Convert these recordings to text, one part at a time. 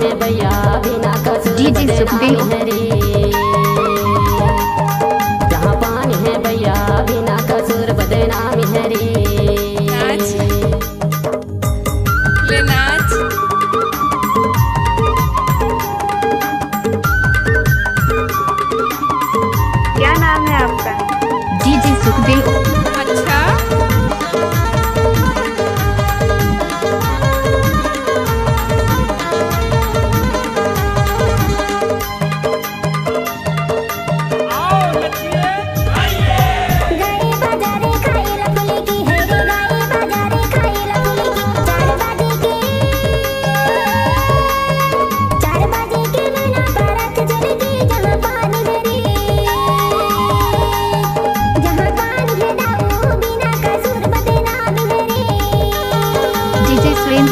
है भैया बिना कसूर डीजे सुखदेव जहाँ पानी है भैया बिना कसूर बदनामी है रे। नाच ले नाच। क्या नाम है आपका? डीजे सुखदेव। अच्छा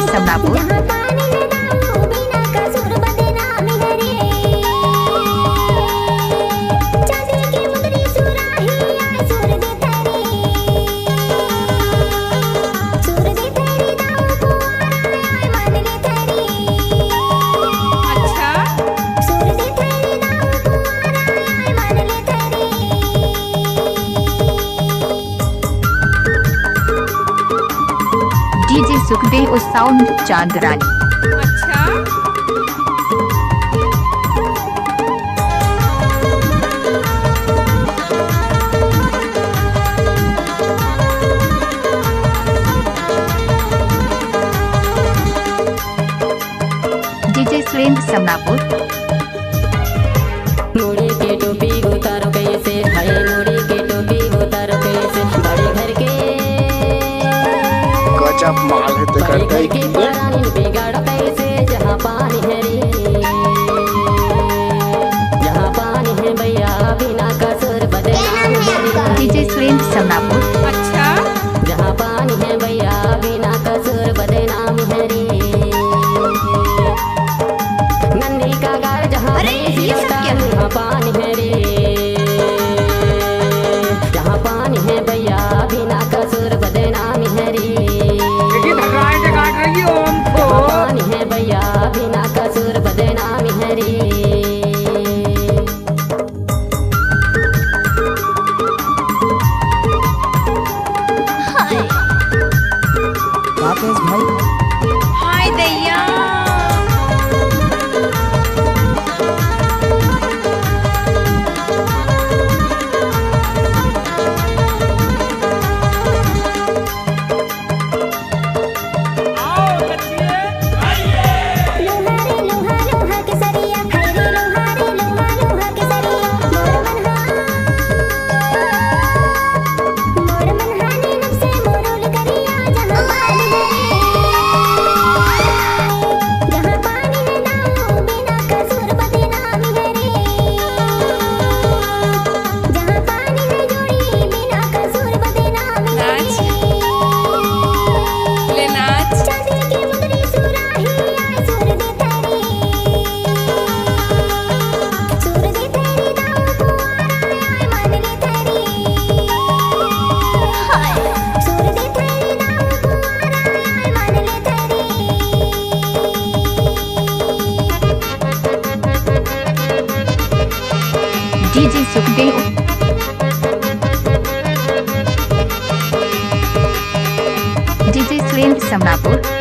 समनापुर डीजे सुखदेव और साउंड चांदरानी। अच्छा डीजे सुरेंद्र समनापुर। मुड़ी के टोपी उतारो कैसे भाई मुड़ी के टोपी उतारो कैसे बड़े घर के गजब माल है तो बड़े करता घर ही के पुरानी बिगाड़ कैसे जहाँ पानी है रे। जहाँ पानी है भैया बिना कसूर बदनामी है रे। डीजे सुरेंद्र समनापुर। अच्छा जहाँ पानी है भैया बिना कसूर बदनामी है रे। नंदी का घर जहाँ जहाँ पानी है रे। जहाँ पानी है भैया बिना कसूर बदनामी है रे। जहाँ पानी है भैया बिना कसूर बदनामी है रे। राकेश भाई हाय दैया डीजे सुखदेव। डीजे सुरेंद्र समनापुर।